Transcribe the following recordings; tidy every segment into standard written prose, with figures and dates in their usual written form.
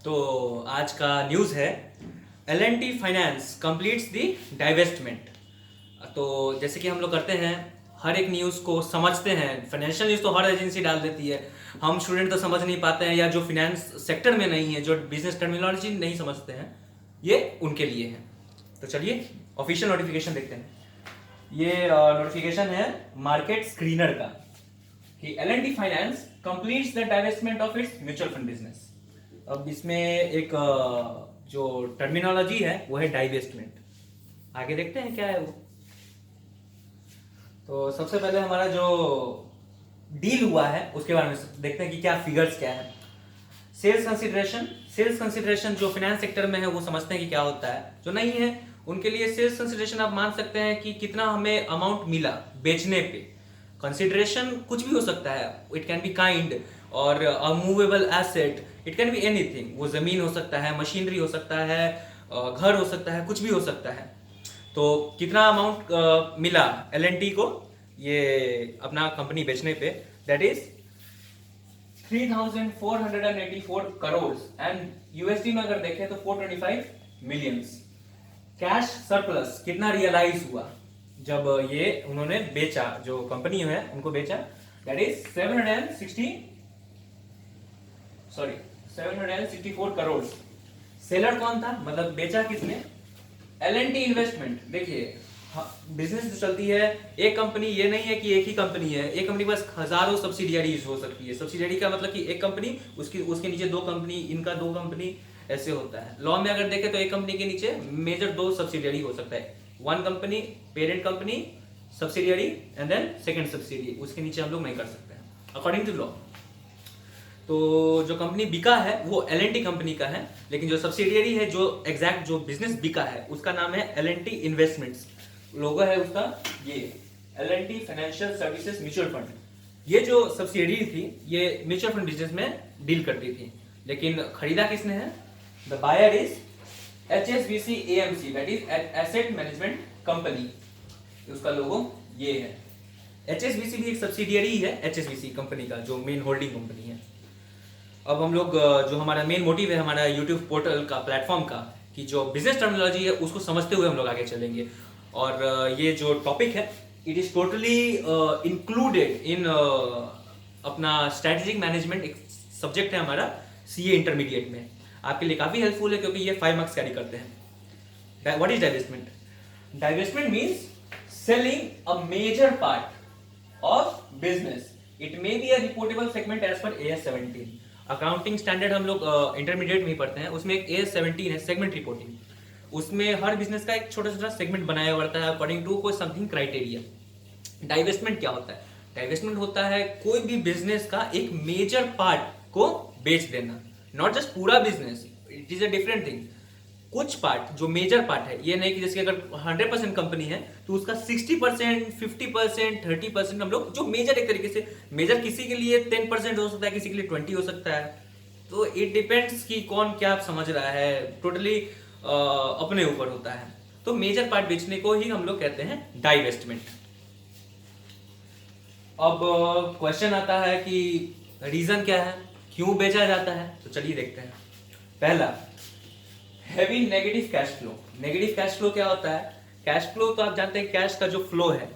तो आज का न्यूज़ है L&T फाइनेंस कंप्लीट्स दी डाइवेस्टमेंट। तो जैसे कि हम लोग करते हैं, हर एक न्यूज़ को समझते हैं। फाइनेंशियल न्यूज़ तो हर एजेंसी डाल देती है, हम स्टूडेंट तो समझ नहीं पाते हैं, या जो फिनेंस सेक्टर में नहीं है, जो बिजनेस टर्मिनोलॉजी नहीं समझते हैं, ये उनके लिए है। तो चलिए ऑफिशियल नोटिफिकेशन देखते हैं। ये नोटिफिकेशन है मार्केट स्क्रीनर का कि L&T finance completes the divestment of its mutual fund business. अब इसमें एक जो टर्मिनोलॉजी है वो है डाइवेस्टमेंट। आगे देखते हैं क्या है वो। तो सबसे पहले हमारा जो डील हुआ है उसके बारे में देखते हैं कि क्या फिगर्स क्या है। सेल्स कंसिडरेशन जो फाइनेंस सेक्टर में है वो समझते हैं कि क्या होता है। जो नहीं है उनके लिए सेल्स कंसिडरेशन आप मान सकते हैं कि कितना हमें अमाउंट मिला बेचने पे। कंसिडरेशन कुछ भी हो सकता है, इट कैन बी काइंड और a movable asset, it can be anything. वो जमीन हो सकता है, मशीनरी हो सकता है, घर हो सकता है, कुछ भी हो सकता है। तो कितना अमाउंट मिला L&T को ये अपना कंपनी बेचने पे, that is 3,484 crore and USD में अगर देखें तो 425 मिलियंस। कैश सरप्लस कितना रियलाइज हुआ जब ये उन्होंने बेचा, जो कंपनी है उनको बेचा, दैट इज 764 करोड़। सेलर कौन था, मतलब बेचा किसने? L&T investment. देखिए बिजनेस जो चलती है, एक कंपनी ये नहीं है कि एक ही कंपनी है, एक कंपनी बस हजारों सब्सिडियरीज हो सकती है। सब्सिडियरी का मतलब कि एक कंपनी, उसके नीचे दो कंपनी, इनका दो कंपनी, ऐसे होता है। लॉ में अगर देखें तो एक कंपनी के नीचे मेजर दो सब्सिडियरी हो सकता है, one company, parent company, subsidiary and then second subsidiary, उसके नीचे हम लोग नहीं कर सकते हैं अकॉर्डिंग टू लॉ। तो जो कंपनी बिका है वो L&T कंपनी का है, लेकिन जो सब्सिडियरी है, जो एग्जैक्ट जो बिजनेस बिका है उसका नाम है L&T इन्वेस्टमेंट्स। लोगो है उसका ये L&T financial services mutual fund. ये जो सब्सिडियरी थी ये म्यूचुअल फंड बिजनेस में डील करती थी, लेकिन खरीदा किसने है? The buyer is HSBC AMC, that is asset management company. उसका लोगो ये है। HSBC भी एक सब्सिडियरी है HSBC कंपनी का, जो मेन होल्डिंग कंपनी है। अब हम लोग जो हमारा मेन मोटिव है हमारा यूट्यूब पोर्टल का, प्लेटफॉर्म का, कि जो बिजनेस टर्मिनोलॉजी है उसको समझते हुए हम लोग आगे चलेंगे। और ये जो टॉपिक है it is totally included in अपना स्ट्रेटेजिक मैनेजमेंट, एक सब्जेक्ट है हमारा CA इंटरमीडिएट में। आपके लिए काफी हेल्पफुल है क्योंकि ये 5 मार्क्स कैरी करते हैं। What is divestment? Divestment means selling a major part of business. It may be a reportable segment as per AS 17। Accounting standard हम लोग इंटरमीडिएट में ही पढ़ते हैं, उसमें एक AS 17 है, सेगमेंट रिपोर्टिंग। उसमें हर बिजनेस का एक छोटा छोटा सेगमेंट बनाया पड़ता है अकॉर्डिंग टू कोई समथिंग क्राइटेरिया। डाइवेस्टमेंट क्या होता है? डाइवेस्टमेंट होता है कोई भी बिजनेस का एक मेजर पार्ट को बेच देना, नॉट जस्ट पूरा business, it is a different thing. कुछ पार्ट जो मेजर पार्ट है, ये नहीं कि जैसे अगर 100% कंपनी है तो उसका 60%, 50%, 30% हम लोग जो मेजर, एक तरीके से मेजर किसी के लिए 10% हो सकता है, किसी के लिए 20 हो सकता है। तो इट डिपेंड्स कि कौन क्या समझ रहा है, टोटली अपने ऊपर होता है। तो मेजर पार्ट बेचने को ही हम लोग कहते हैं डाइवेस्टमेंट। अब क्वेश्चन आता है कि रीजन क्या है, क्यों बेचा जाता है? तो चलिए देखते हैं। पहला, heavy negative cash flow. Negative cash flow क्या होता है? कैश फ्लो तो आप जानते हैं, कैश का जो फ्लो है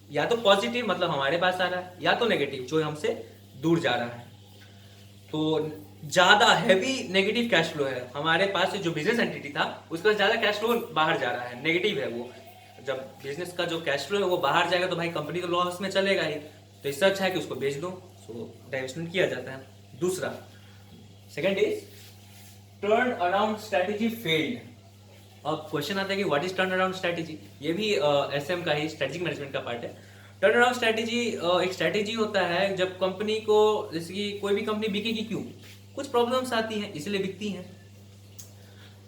या तो पॉजिटिव मतलब हमारे पास आ रहा है, या तो नेगेटिव जो हमसे दूर जा रहा है। तो ज्यादा हैवी नेगेटिव कैश फ्लो है, हमारे पास से जो बिजनेस एंटिटी था उसका ज्यादा कैश फ्लो बाहर जा रहा है, नेगेटिव है वो। जब बिजनेस का जो कैश फ्लो है वो बाहर जाएगा तो भाई कंपनी तो लॉस में चलेगा ही, तो इससे अच्छा है कि उसको बेच दो। सो डाइवेस्टमेंट किया जाता है। दूसरा, second is turn around strategy failed. अब क्वेश्चन आता है कि what is turn around strategy? ये भी SM का ही स्ट्रेटेजिक मैनेजमेंट का पार्ट है। टर्न अराउंड स्ट्रेटेजी एक स्ट्रेटेजी होता है जब कंपनी को, जैसे कि कोई भी कंपनी बिकेगी क्यों? कुछ प्रॉब्लम्स आती हैं इसलिए बिकती हैं।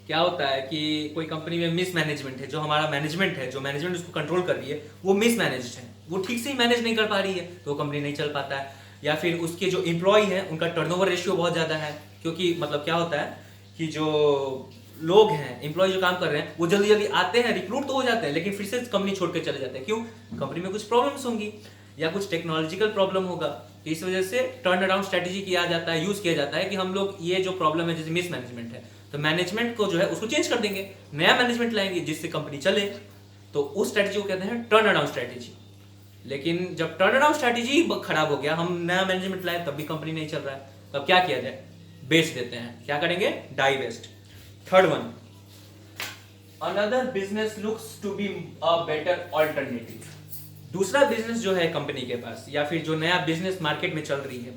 क्या होता है कि कोई कंपनी में मिसमैनेजमेंट है, जो हमारा मैनेजमेंट है, जो मैनेजमेंट उसको कंट्रोल कर रही है वो मिसमैनेज्ड है, वो ठीक से ही मैनेज नहीं कर पा रही है, तो कंपनी नहीं चल पाता है। या फिर उसके जो एम्प्लॉय है उनका टर्नओवर रेशियो बहुत ज्यादा है, क्योंकि मतलब क्या होता है कि जो लोग हैं, एम्प्लॉय जो काम कर रहे हैं, वो जल्दी जल्दी आते हैं, रिक्रूट तो हो जाते हैं, लेकिन फिर से कंपनी छोड़ के चले जाते हैं। क्यों? कंपनी में कुछ प्रॉब्लम्स होंगी या कुछ टेक्नोलॉजिकल प्रॉब्लम होगा, तो इस वजह से टर्न अराउंड स्ट्रेटेजी किया जाता है, यूज किया जाता है कि हम लोग ये जो प्रॉब्लम है जैसे मिस मैनेजमेंट है, तो मैनेजमेंट को जो है उसको चेंज कर देंगे, नया मैनेजमेंट लाएंगे जिससे कंपनी चले, तो उस स्ट्रेटेजी को कहते हैं टर्न अराउंड स्ट्रेटेजी। लेकिन जब टर्न अराउंड स्ट्रेटेजी खराब हो गया, हम नया मैनेजमेंट लाए तब भी कंपनी नहीं चल रहा है, तब क्या किया जाए, बेच देते हैं। क्या करेंगे, divest. Third one, another business looks to be a better alternative. दूसरा बिजनेस जो है कंपनी के पास, या फिर जो नया बिजनेस मार्केट में चल रही है,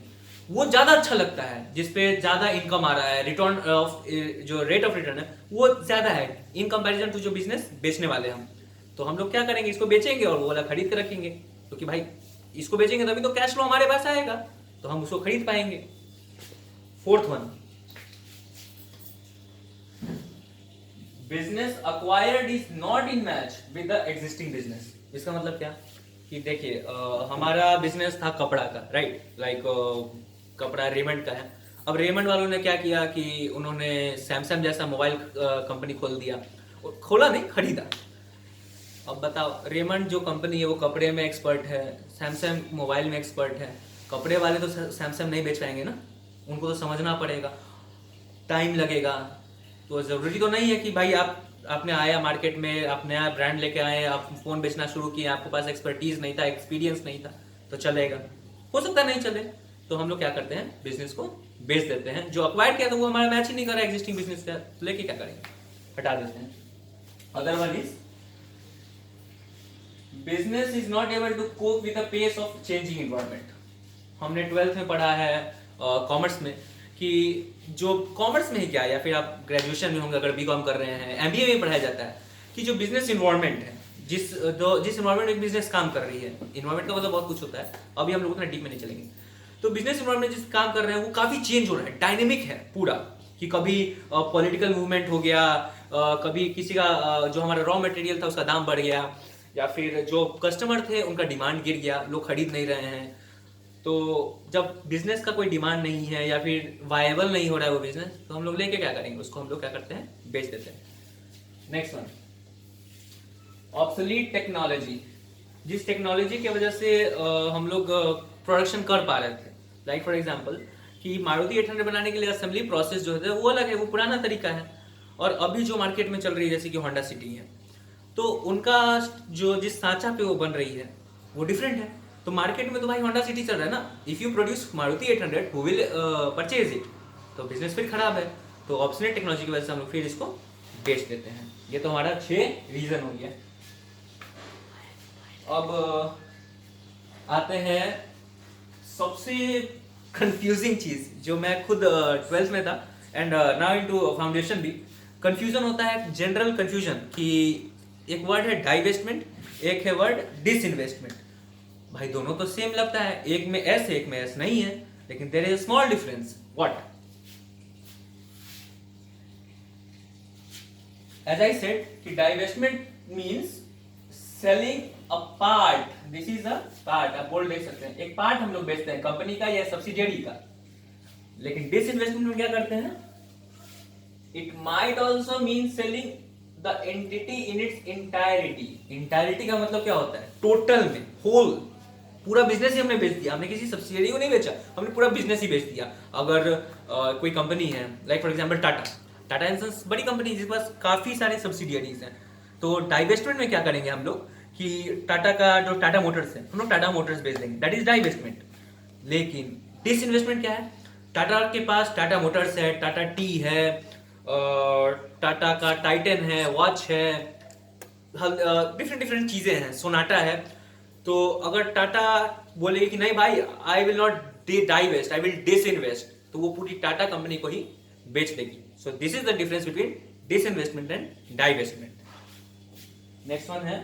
वो ज्यादा अच्छा लगता है, जिसपे ज्यादा इनकम आ रहा है, रिटर्न ऑफ जो रेट ऑफ रिटर्न है वो ज्यादा है इन कंपैरिजन टू जो बिजनेस बेचने वाले हम। तो हम लोग क्या करेंगे, इसको बेचेंगे और वो वाला खरीद कर रखेंगे, क्योंकि भाई इसको बेचेंगे तभी तो कैश फ्लो हमारे पास आएगा, तो हम उसको खरीद पाएंगे। Fourth one, business acquired is not in match with the existing business. इसका मतलब क्या कि देखिए, हमारा बिजनेस था कपड़ा का, राइट, लाइक कपड़ा रेमंड का है। अब रेमंड वालों ने क्या किया कि उन्होंने सैमसंग जैसा मोबाइल कंपनी खोल दिया, खोला नहीं, खरीदा। अब बताओ, रेमंड जो कंपनी है वो कपड़े में एक्सपर्ट है, सैमसंग मोबाइल में एक्सपर्ट है, कपड़े वाले तो सैमसंग नहीं बेच पाएंगे ना, उनको तो समझना पड़ेगा, टाइम लगेगा। तो जरूरी तो नहीं है कि भाई आपने आया मार्केट में, आप नया ब्रांड लेके आए, आप फोन बेचना शुरू किए, आपके पास एक्सपर्टीज नहीं था, एक्सपीरियंस नहीं था, तो चलेगा, हो सकता नहीं चले। तो हम लोग क्या करते हैं, बिजनेस को बेच देते हैं। जो अक्वायर किया था वो हमारा मैच ही नहीं कर रहा है एग्जिस्टिंग बिजनेस का, तो लेके क्या करेंगे, हटा देते हैं। Other one is business is not able to cope with the pace of changing environment. हमने 12th में पढ़ा है कॉमर्स में कि जो कॉमर्स में ही क्या, या फिर आप ग्रेजुएशन में होंगे अगर बीकॉम कर रहे हैं, एमबीए में पढ़ाया जाता है कि जो बिजनेस इन्वायरमेंट है, जिस इन्वायरमेंट में बिजनेस काम कर रही है, इन्वायरमेंट का मतलब बहुत कुछ होता है, अभी हम लोग उतना डीप में नहीं चलेंगे। तो बिजनेस इन्वायरमेंट जिस काम कर रहे हैं वो काफी चेंज हो रहा है, डायनेमिक है पूरा, कि कभी पॉलिटिकल मूवमेंट हो गया, कभी किसी का जो हमारा रॉ मटेरियल था उसका दाम बढ़ गया, या फिर जो कस्टमर थे उनका डिमांड गिर गया, लोग खरीद नहीं रहे हैं। तो जब बिजनेस का कोई डिमांड नहीं है या फिर वायबल नहीं हो रहा है वो बिजनेस, तो हम लोग लेके क्या करेंगे, उसको हम लोग क्या करते हैं, बेच देते हैं। Next one, obsolete technology. जिस टेक्नोलॉजी की वजह से हम लोग प्रोडक्शन कर पा रहे थे, लाइक फॉर एग्जांपल कि मारुति 800 बनाने के लिए असेंबली प्रोसेस जो है वो अलग है, वो पुराना तरीका है। और अभी जो मार्केट में चल रही है जैसे कि होंडा सिटी है, तो उनका जो जिस सांचा पे वो बन रही है वो डिफरेंट है। तो मार्केट में तो भाई होंडा सिटी चल रहा है ना, if you produce Maruti 800 who will purchase it, तो बिजनेस फिर खराब है। तो ऑब्सोलीट टेक्नोलॉजी की वजह से हम लोग फिर इसको बेच देते हैं। ये तो हमारा 6 रीजन हो गया। अब आते हैं सबसे कंफ्यूजिंग चीज, जो मैं खुद 12th में था एंड नाउ इनटू फाउंडेशन भी कंफ्यूजन होता है, जनरल कंफ्यूजन, कि एक वर्ड है डाइवेस्टमेंट, एक है वर्ड डिसइन्वेस्टमेंट। भाई दोनों तो सेम लगता है, एक में एस है एक में एस नहीं है, लेकिन there is a small difference. What? As I said कि divestment means selling a part, this is a part, आप बोल देख सकते हैं, एक पार्ट हम लोग बेचते हैं कंपनी का या सब्सिडियरी का। लेकिन डिसइन्वेस्टमेंट में क्या करते हैं, it might also mean selling the entity in its entirety. Entirety का मतलब क्या होता है, टोटल में, होल, पूरा बिजनेस ही हमने बेच दिया। हमने किसी सब्सिडियरी को नहीं बेचा, हमने पूरा बिजनेस ही बेच दिया। अगर कोई कंपनी है, लाइक फॉर एग्जांपल टाटा इंसंस बड़ी कंपनी जिसके पास काफी सारे सब्सिडियरीज हैं, तो डाइवेस्टमेंट में क्या करेंगे हम लोग कि टाटा का जो टाटा मोटर्स है, हम लोग टाटा मोटर्स बेच देंगे, दैट इज डाइवेस्टमेंट। लेकिन डिसइन्वेस्टमेंट क्या है, टाटा के पास टाटा मोटर्स है, टाटा टी है, टाटा का टाइटन है, वॉच है, डिफरेंट डिफरेंट चीजें हैं, सोनाटा है। तो अगर टाटा बोलेगी कि नहीं भाई, I will not divest, I will disinvest, तो वो पूरी टाटा कंपनी को ही बेच देगी। So this is the difference between disinvestment and divestment. Next one है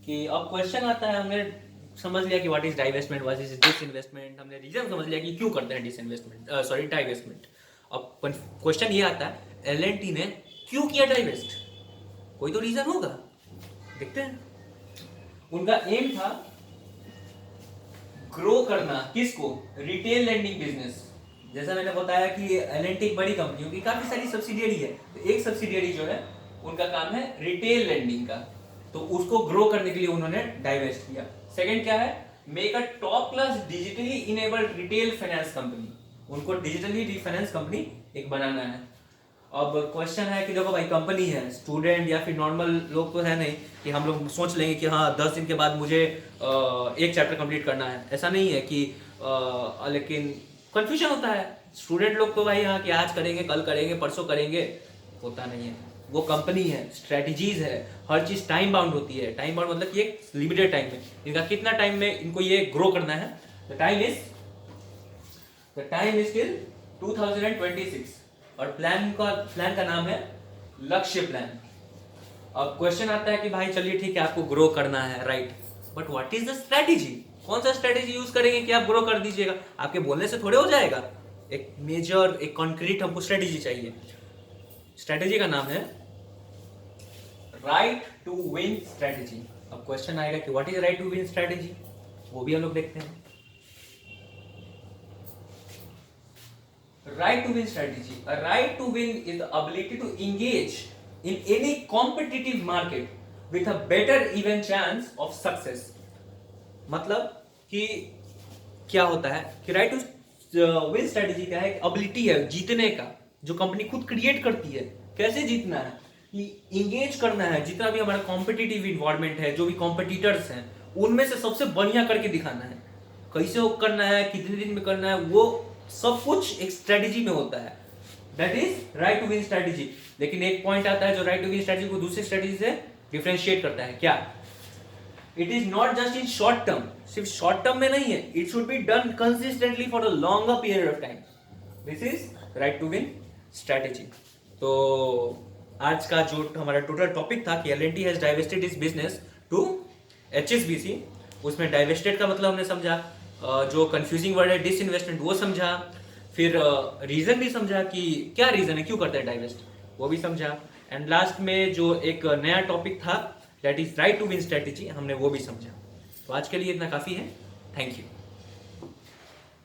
कि अब क्वेश्चन आता है, हमने समझ लिया कि what is divestment, what is disinvestment, हमने रीजन समझ लिया कि क्यों करते हैं डिसइन्वेस्टमेंट, सॉरी डाइवेस्टमेंट। अब क्वेश्चन ये आता है, एल&टी ने क्यों किया डाइवेस्ट, कोई तो रीजन होगा, देखते हैं। उनका एम था ग्रो करना, किसको, रिटेल लेंडिंग बिजनेस। जैसा मैंने बताया कि एल&टी एक बड़ी कंपनी, उनकी काफी सारी सब्सिडियरी है, तो एक सब्सिडियरी जो है उनका काम है रिटेल लेंडिंग का, तो उसको ग्रो करने के लिए उन्होंने डाइवेस्ट किया। सेकंड क्या है, make a top class digitally enabled retail finance company, उनको डिजिटली फाइनेंस कंपनी एक बनाना है। अब क्वेश्चन है कि देखो भाई कंपनी है, स्टूडेंट या फिर नॉर्मल लोग तो है नहीं कि हम लोग सोच लेंगे कि हाँ 10 दिन के बाद मुझे एक चैप्टर कंप्लीट करना है, ऐसा नहीं है कि लेकिन कंफ्यूजन होता है। स्टूडेंट लोग तो भाई हाँ कि आज करेंगे, कल करेंगे, परसों करेंगे, होता नहीं है। वो कंपनी है, स्ट्रेटजीज है, हर चीज टाइम बाउंड होती है। टाइम बाउंड मतलब कि एक लिमिटेड टाइम में, इनका कितना टाइम में इनको ये ग्रो करना है। द टाइम इज टिल 2026 और प्लान का नाम है लक्ष्य प्लान। अब क्वेश्चन आता है कि भाई चलिए ठीक है आपको ग्रो करना है, right, but what is the strategy, कौन सा स्ट्रेटेजी यूज करेंगे कि आप ग्रो कर दीजिएगा? आपके बोलने से थोड़े हो जाएगा, एक मेजर एक कॉन्क्रीट हमको स्ट्रेटेजी चाहिए। स्ट्रेटेजी का नाम है राइट टू विन स्ट्रेटेजी। अब क्वेश्चन आएगा कि what is right to win strategy, वो भी हम लोग देखते हैं। Right to win strategy. A right to win is the ability to engage in any competitive market with a better even chance of success. मतलब कि क्या होता है कि राइट टू विन स्ट्रेटेजी क्या है? एबिलिटी है जीतने का, जो कंपनी खुद क्रिएट करती है। कैसे जीतना है कि इंगेज करना है, जितना भी हमारा कॉम्पिटिटिव इन्वायरमेंट है, जो भी कॉम्पिटिटर्स हैं, उनमें से सबसे बढ़िया करके दिखाना है। कैसे वो करना है, कितने दिन में करना है, वो सब कुछ एक स्ट्रेटेजी में होता है। That is right to win strategy. लेकिन एक पॉइंट आता है जो राइट टू विन स्ट्रेटेजी को दूसरी स्ट्रेटेजी से डिफरेंशिएट करता है। क्या? It is not just in short term, सिर्फ शॉर्ट टर्म में नहीं है, it should be done consistently for a longer period of time. This is right to win strategy. तो आज का जो हमारा टोटल टॉपिक था कि L&T has divested its business to HSBC, उसमें डाइवेस्टेड का मतलब हमने समझा, जो कंफ्यूजिंग वर्ड है डिसइन्वेस्टमेंट वो समझा, फिर रीजन भी समझा कि क्या रीजन है, क्यों करते हैं डाइवेस्ट, वो भी समझा, एंड लास्ट में जो एक नया टॉपिक था that is right to win strategy, हमने वो भी समझा। तो आज के लिए इतना काफी है। Thank you.